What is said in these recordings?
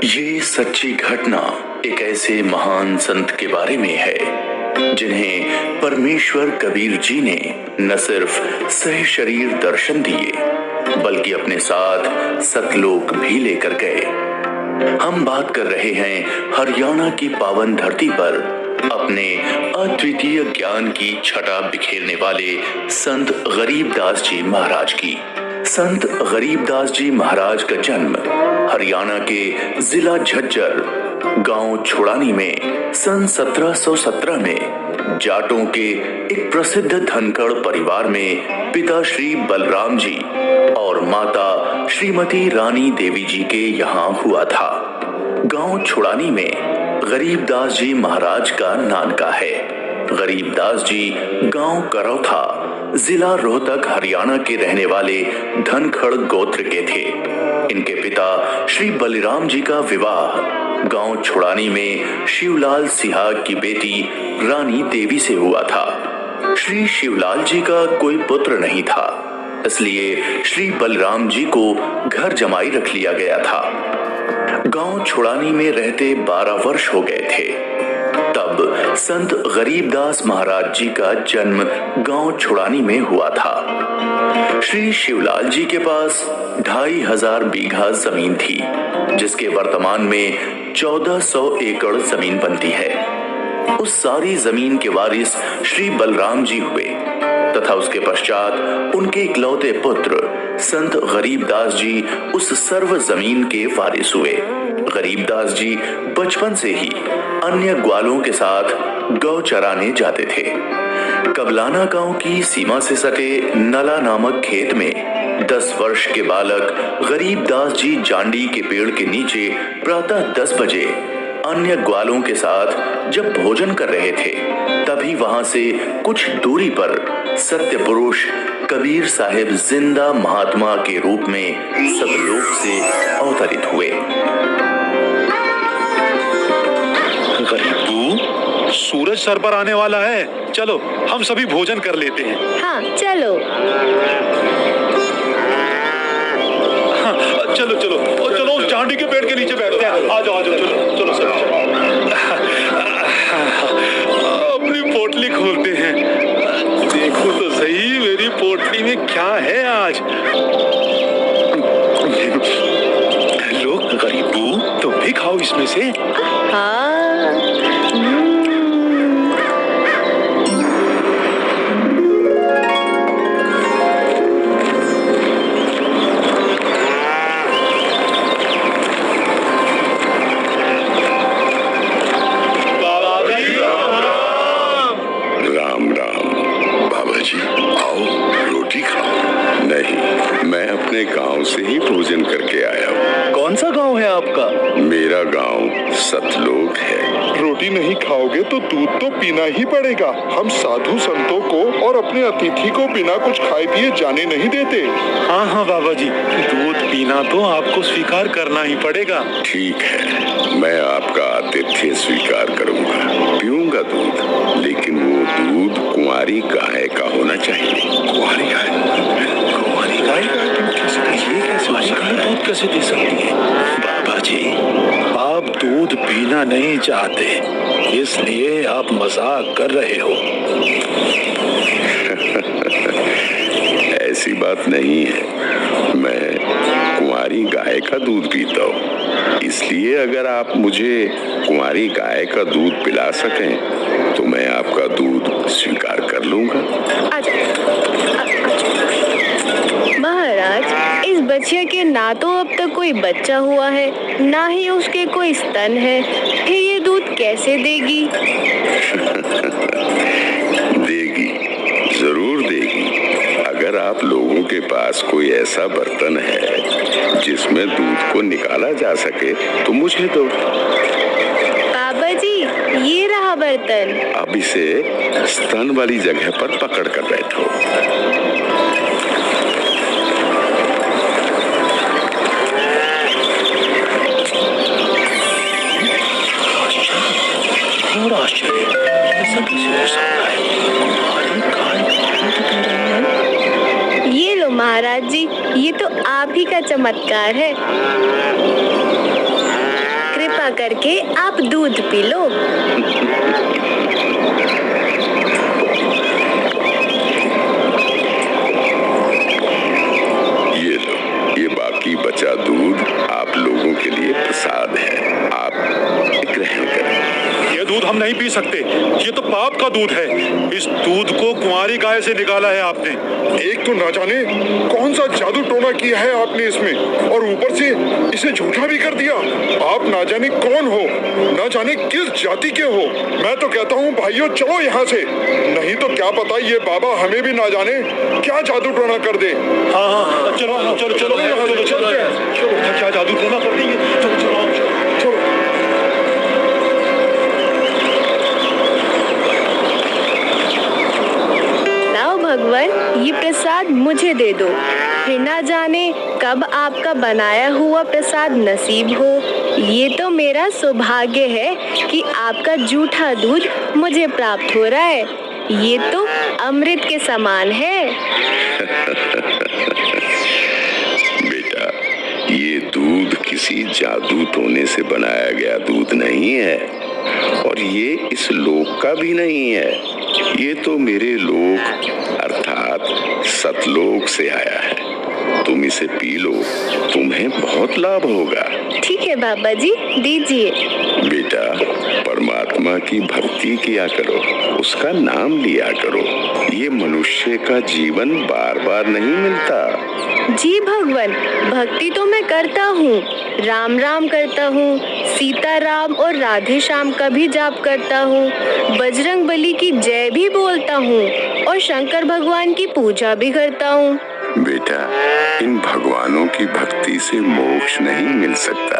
ये सच्ची घटना एक ऐसे महान संत के बारे में है जिन्हें परमेश्वर कबीर जी ने न सिर्फ सह शरीर दर्शन दिए बल्कि अपने साथ सतलोक भी लेकर गए। हम बात कर रहे हैं हरियाणा की पावन धरती पर अपने अद्वितीय ज्ञान की छटा बिखेरने वाले संत गरीबदास जी महाराज की। संत गरीबदास जी महाराज का जन्म हरियाणा के जिला झज्जर गांव छुड़ानी में सन 1717 में जाटों के एक प्रसिद्ध धनखड़ परिवार में पिता श्री बलराम जी और माता श्रीमती रानी देवी जी के यहाँ हुआ था। गांव छुड़ानी में गरीबदास जी महाराज का नानका है। गरीबदास जी गांव करौथा जिला रोहतक हरियाणा के रहने वाले धनखड़ गोत्र के थे। इनके पिता श्री बलराम जी का विवाह गांव छुड़ानी में शिवलाल सिहाग की बेटी रानी देवी से हुआ था। श्री शिवलाल जी का कोई पुत्र नहीं था, इसलिए श्री बलराम जी को घर जमाई रख लिया गया था। गांव छुड़ानी में रहते 12 वर्ष हो गए थे तब संत गरीबदास महाराज जी का जन्म गांव छुड़ानी में हुआ था। श्री शिवलाल जी के पास 2500 बीघा जमीन थी, जिसके वर्तमान में 1400 एकड़ जमीन बनती है। उस सारी जमीन के वारिस श्री बलराम जी हुए तथा उसके पश्चात उनके इकलौते पुत्र संत गरीबदास जी उस सर्व जमीन के वारिस हुए। गरीबदास जी बचपन से ही अन्य ग्वालों के साथ गौ चराने जाते थे। कबलाना गांव की सीमा से सटे नला नामक खेत में 10 वर्ष के बालक गरीबदास जी जांडी के पेड़ के नीचे प्रातः 10 बजे अन्य ग्वालों के साथ जब भोजन कर रहे थे, तभी वहां से कुछ दूरी पर सत्य पुरुष कबीर साहिब जिंदा महात्मा के रूप में सतलोक से अवतरित हुए। गरीबू, सूरज सर पर आने वाला है, चलो हम सभी भोजन कर लेते हैं। हाँ चलो। हाँ, चलो चलो चलो उस झांडी के पेड़ के नीचे बैठते हैं। आ जाओ चलो चलो चलो अपनी पोटली खोलते हैं। देखो तो सही मेरी पोटली में क्या है आज। लो गरीबू, तुम भी खाओ इसमें से। हाँ। गांव से ही भोजन करके आया हूँ। कौन सा गांव है आपका? मेरा गांव सतलोक है। रोटी नहीं खाओगे तो दूध तो पीना ही पड़ेगा। हम साधु संतों को और अपने अतिथि को बिना कुछ खाए पिए जाने नहीं देते। हाँ हाँ बाबा जी, दूध पीना तो आपको स्वीकार करना ही पड़ेगा। ठीक है, मैं आपका आतिथ्य स्वीकार करूंगा, पीऊंगा दूध, लेकिन वो दूध कुंवारी गाय का होना चाहिए। कुंवारी गाय? कुंवारी गाय दूध कैसे दे सकती है? बाबा जी, आप दूध पीना नहीं चाहते, इसलिए आप मजाक कर रहे हो। ऐसी बात नहीं है, मैं कुंवारी गाय का दूध पीता हूँ, इसलिए अगर आप मुझे कुंवारी गाय का दूध पिला सकें तो मैं आपका दूध स्वीकार कर लूंगा। महाराज, इस बच्चे के ना तो अब तक कोई बच्चा हुआ है, ना ही उसके कोई स्तन है, फिर ये दूध कैसे देगी? देगी, जरूर देगी। अगर आप लोगों के पास कोई ऐसा बर्तन है जिसमें दूध को निकाला जा सके तो मुझे दो। बाबा जी, ये रहा बर्तन। अब इसे स्तन वाली जगह पर पकड़ कर बैठो। आश्चर्य, ऐसा कैसे हो सकता है? ये लो महाराज जी, ये तो आप ही का चमत्कार है। करके आप दूध पी लो। ये लो, ये बाकी बचा दूध आप लोगों के लिए प्रसाद है, आप ग्रहण करें। ये दूध हम नहीं पी सकते, ये तो पाप का दूध है। इस दूध को कुंवारी गाय से निकाला है आपने। एक तो ना जाने कौन सा जादू टोना किया है आपने इसमें, और ऊपर से इसे झूठा भी कर दिया। आप ना जाने कौन हो, ना जाने किस जाति के हो। मैं तो कहता हूँ भाइयों चलो यहाँ से, नहीं तो क्या पता ये बाबा हमें भी ना जाने क्या जादू टोना कर दे। हाँ, चलो चलो चलो चलो, क्या जादू टोना कर देंगे। चलो चलो चलो। भगवान, ये प्रसाद मुझे दे दो, फिर ना जाने कब आपका बनाया हुआ प्रसाद नसीब हो। ये तो मेरा सौभाग्य है कि आपका जूठा दूध मुझे प्राप्त हो रहा है। ये तो अमृत के समान है। बेटा, ये दूध किसी जादू टोने से बनाया गया दूध नहीं है, और ये इस लोक का भी नहीं है। ये तो मेरे लोक अर्थात सतलोक से आया है। तुम इसे पी लो, तुम्हें बहुत लाभ होगा। ठीक है बाबा जी, दीजिए। बेटा, परमात्मा की भक्ति किया करो, उसका नाम लिया करो। ये मनुष्य का जीवन बार बार नहीं मिलता। जी भगवान, भक्ति तो मैं करता हूँ, राम राम करता हूँ, सीता राम और राधे श्याम का भी जाप करता हूँ, बजरंग बली की जय भी बोलता हूँ और शंकर भगवान की पूजा भी करता हूँ। बेटा, इन भगवानों की भक्ति से मोक्ष नहीं मिल सकता।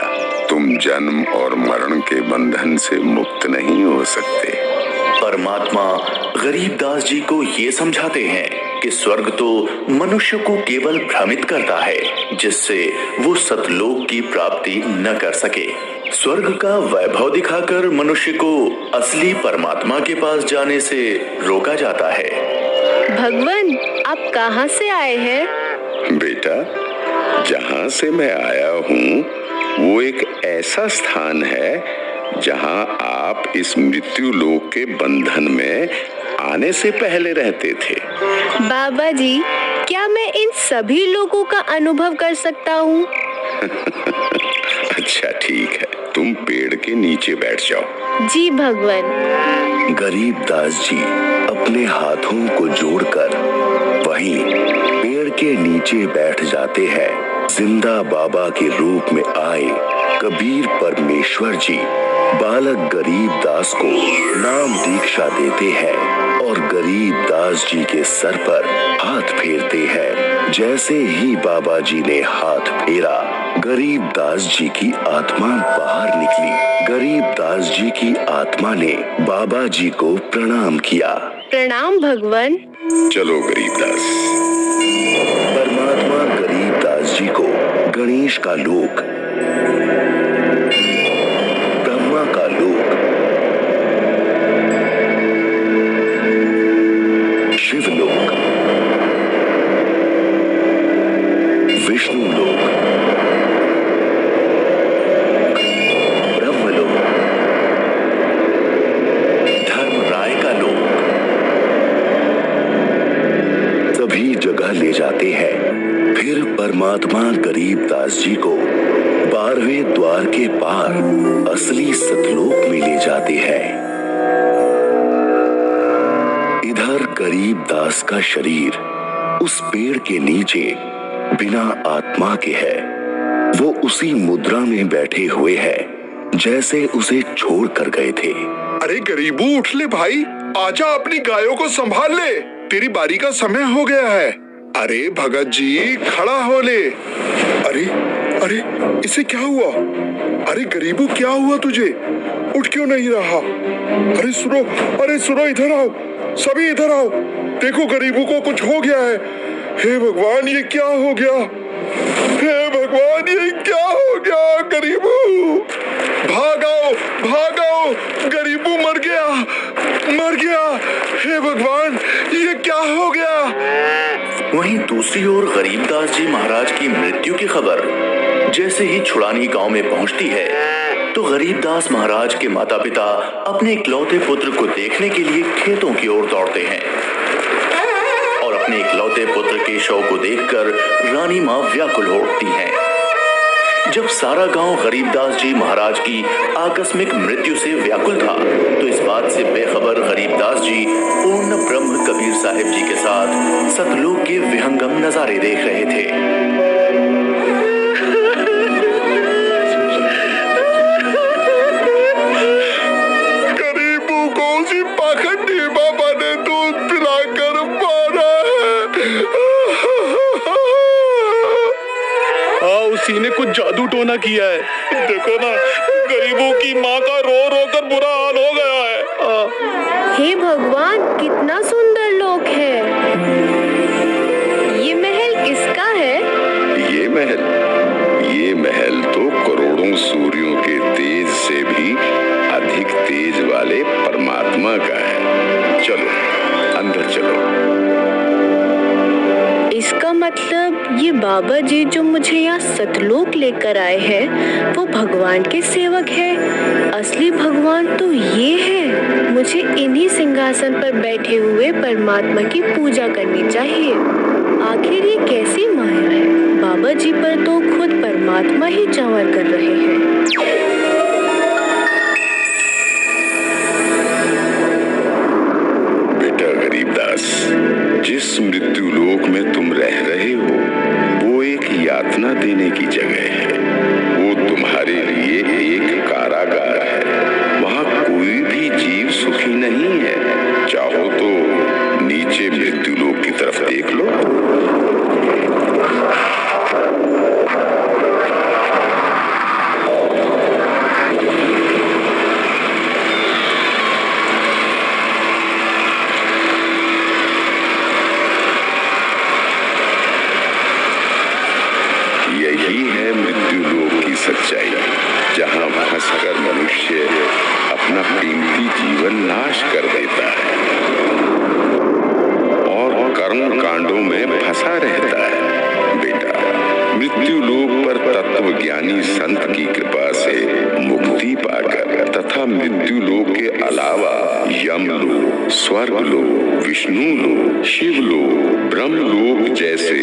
तुम जन्म और मरण के बंधन से मुक्त नहीं हो सकते। परमात्मा गरीबदास जी को ये समझाते हैं कि स्वर्ग तो मनुष्य को केवल भ्रमित करता है, जिससे वो सतलोक की प्राप्ति न कर सके। स्वर्ग का वैभव दिखाकर मनुष्य को असली परमात्मा के पास जाने से रोका जाता है। भगवान, आप कहाँ से आए हैं? बेटा, जहाँ से मैं आया हूँ वो एक ऐसा स्थान है जहाँ आप इस मृत्यु लोक के बंधन में आने से पहले रहते थे। बाबा जी, क्या मैं इन सभी लोगों का अनुभव कर सकता हूँ? अच्छा ठीक है, तुम पेड़ के नीचे बैठ जाओ। जी भगवान। गरीबदास जी अपने हाथों को जोड़कर वहीं पेड़ के नीचे बैठ जाते हैं। जिंदा बाबा के रूप में आए कबीर परमेश्वर जी बालक गरीबदास को नाम दीक्षा देते हैं और गरीबदास जी के सर पर हाथ फेरते हैं। जैसे ही बाबा जी ने हाथ फेरा, गरीबदास जी की आत्मा बाहर निकली। गरीबदास जी की आत्मा ने बाबा जी को प्रणाम किया। प्रणाम भगवान। चलो गरीबदास। परमात्मा गरीबदास जी को गणेश का लोक, ब्रह्मा का लोक, शिवलोक, विष्णु लोक, ब्रह्मलोक, धर्मराय का लोक, सभी जगह ले जाते हैं। फिर परमात्मा गरीबदास जी को 12वें द्वार के पार असली सतलोक में ले जाते हैं। इधर गरीबदास का शरीर उस पेड़ के नीचे बिना आत्मा के है। वो उसी मुद्रा में बैठे हुए हैं जैसे उसे छोड़ कर गए थे। अरे गरीबू, उठ ले भाई, आजा, अपनी गायों को संभाल ले, तेरी बारी का समय हो गया है। अरे भगत जी, खड़ा हो ले। अरे अरे, इसे क्या हुआ? अरे गरीबू, क्या हुआ तुझे? उठ क्यों नहीं रहा? अरे सुनो, इधर आओ, सभी इधर आओ। देखो गरीबू को कुछ हो गया है। हे भगवान, ये क्या हो गया? हे भगवान, ये क्या हो गया? गरीबू, भागो, गरीबू मर गया। हे भगवान, ये क्या हो गया? वहीं दूसरी ओर गरीबदास जी महाराज की मृत्यु की खबर जैसे ही छुड़ानी गांव में पहुंचती है, तो गरीबदास महाराज के माता पिता अपने इकलौते पुत्र को देखने के लिए खेतों की ओर दौड़ते हैं और अपने इकलौते पुत्र के शव को देखकर रानी मां व्याकुल हो उठती हैं। जब सारा गांव गरीबदास जी महाराज की आकस्मिक मृत्यु से व्याकुल था, तो इस बात से बेखबर गरीबदास जी पूर्ण ब्रह्म कबीर साहिब जी के साथ सतलोक के विहंगम नजारे देख रहे थे। गरीबों को उसी पाखंडी बाबा ने दूध पिलाकर मारा है। उसी ने कुछ जादू टोना किया है। देखो ना, गरीबों की माँ का रो रो कर बुरा हाल हो गया है। हे भगवान, कितना सुंदर लोक है। ये महल किसका है? ये महल तो करोड़ों सूर्यों के तेज से भी अधिक तेज वाले परमात्मा का है। चलो अंदर चलो। इसका मतलब ये बाबा जी जो मुझे यहाँ सतलोक लेकर आए हैं वो भगवान के सेवक है। असली भगवान तो ये है। मुझे इन्हीं सिंहासन पर बैठे हुए परमात्मा की पूजा करनी चाहिए। आखिर ये कैसी माया है? बाबा जी पर तो खुद परमात्मा ही चंवर कर रहे हैं। बेटा गरीबदास, जिस मृत्यु लोक में तुम रह रहे हो वो एक यातना देने की जगह है। वो तुम्हारे लिए एक कारागार है। वहाँ कोई भी जीव सुखी नहीं है। चाहो तो नीचे मृत्यु लोक की तरफ देख लो। यही है मृत्यु लोक की सच्चाई, जहाँ फंसकर मनुष्य अपना कीमती जीवन नाश कर देता है और कर्म कांडों में फंसा रहता है। बेटा, मृत्यु लोक पर तत्वज्ञानी संत की कृपा से मुक्ति पाकर तथा मृत्यु लोक के अलावा यमलोक, स्वर्गलोक, विष्णु लोक, शिवलोक, ब्रह्मलोक जैसे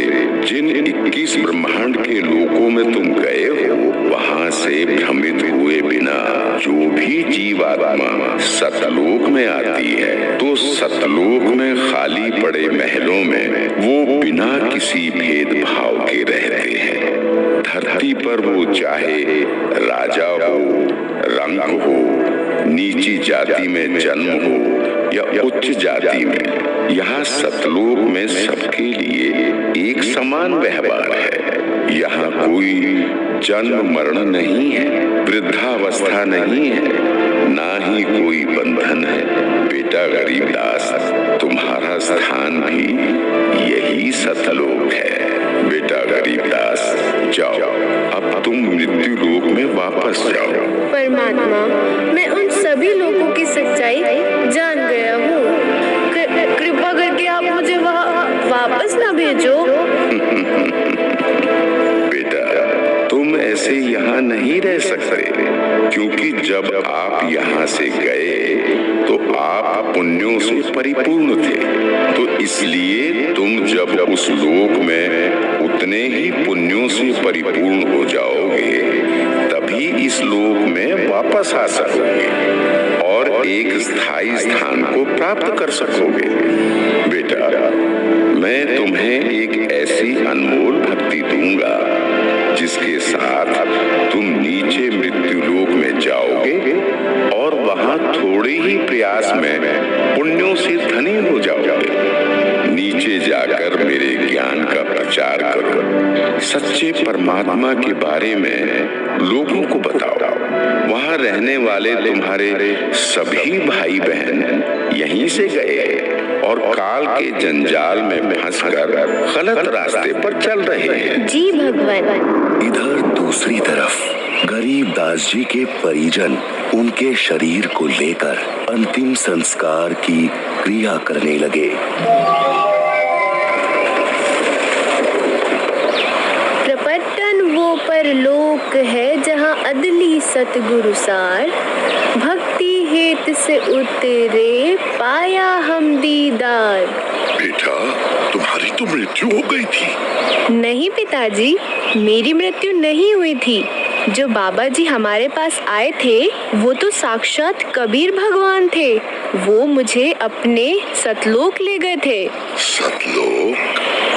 जिन 21 ब्रह्मांड के लोकों में तुम गए हो, वहां से भ्रमित हुए बिना जो भी जीवात्मा सतलोक में आती है तो सतलोक में खाली पड़े महलों में वो बिना किसी भेदभाव के रहते हैं। धरती पर वो चाहे राजा हो, रंग हो, नीची जाति में जन्म हो या उच्च जाति में, यहाँ सतलोक में सबके लिए एक समान व्यवहार है। यहाँ कोई जन्म मरण नहीं है, वृद्धावस्था नहीं है, ना ही कोई बंधन है। बेटा गरीबदास, तुम्हारा स्थान भी यही सतलोक है। बेटा गरीबदास, जाओ, अब तुम मृत्यु लोक में वापस जाओ। परमात्मा, मैं उन सभी लोगों की सच्चाई जान गया हूँ। कृपा करके आप मुझे वहाँ वापस ना भेजो। बेटा, तुम ऐसे यहाँ नहीं रह सकते, क्योंकि जब आप यहाँ से गए तो आप पुण्यों से परिपूर्ण थे। तो इसलिए तुम जब उस लोक में उतने ही पुण्यों से परिपूर्ण हो जाओगे तभी इस लोक में वापस आ सकोगे और एक स्थायी स्थान को प्राप्त कर सकोगे। बेटा, मैं तुम्हें एक ऐसी अनमोल भक्ति दूंगा जिसके साथ तुम नीचे मृत्यु लोक में जाओगे और वहां थोड़े ही प्रयास में पुण्यों से धनी हो जाओगे। नीचे जाकर मेरे ज्ञान का प्रचार करो, सच्चे परमात्मा के बारे में लोगों को बताओ। वहां रहने वाले तुम्हारे सभी भाई बहन यहीं से गए और काल के जंजाल में फंसकर गलत रास्ते पर चल रहे हैं। जी भगवान। इधर दूसरी तरफ गरीबदास जी के परिजन उनके शरीर को लेकर अंतिम संस्कार की क्रिया करने लगे। प्रपट्टन वो परलोक है जहाँ अदली सतगुरु सार, भक्ति हेत से उतरे पाया हम दीदार। बेटा, तुम्हारी तो मृत्यु हो गई थी। नहीं पिताजी, मेरी मृत्यु नहीं हुई थी। जो बाबा जी हमारे पास आए थे वो तो साक्षात कबीर भगवान थे। वो मुझे अपने सतलोक ले गए थे। सतलोक?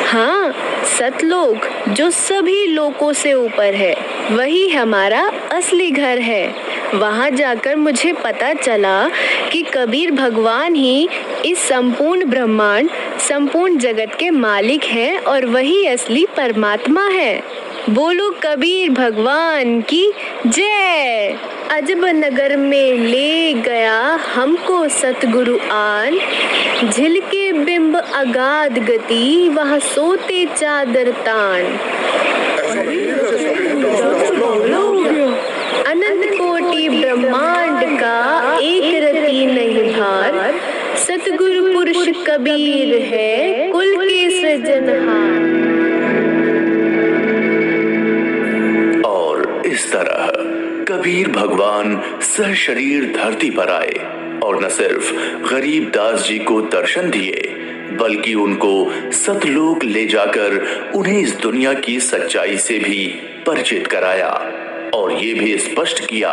हाँ, सतलोक जो सभी लोकों से ऊपर है, वही हमारा असली घर है। वहाँ जाकर मुझे पता चला कि कबीर भगवान ही इस संपूर्ण ब्रह्मांड, संपूर्ण जगत के मालिक हैं और वही असली परमात्मा है। बोलो कबीर भगवान की जय। अजब नगर में ले गया हमको सतगुरु आन, झिलके बिंब अगाध गति, वहाँ सोते चादर तान। अनंत कोटि ब्रह्मांड का एक रति नहीं भार, सतगुरु पुरुष कबीर है कुल के सृजनहार। इस तरह कबीर भगवान सशरीर धरती पर आए और न सिर्फ गरीब दास जी को दर्शन दिए, बल्कि उनको सतलोक ले जाकर उन्हें इस दुनिया की सच्चाई से भी परिचित कराया और ये भी स्पष्ट किया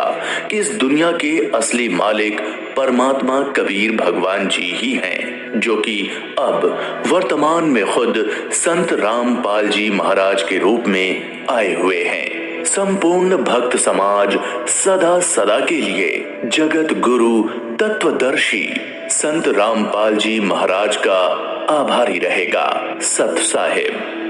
कि इस दुनिया के असली मालिक परमात्मा कबीर भगवान जी ही हैं, जो कि अब वर्तमान में खुद संत रामपाल जी महाराज के रूप में आए हुए हैं। संपूर्ण भक्त समाज सदा सदा के लिए जगत गुरु तत्वदर्शी संत रामपाल जी महाराज का आभारी रहेगा। सत साहिब।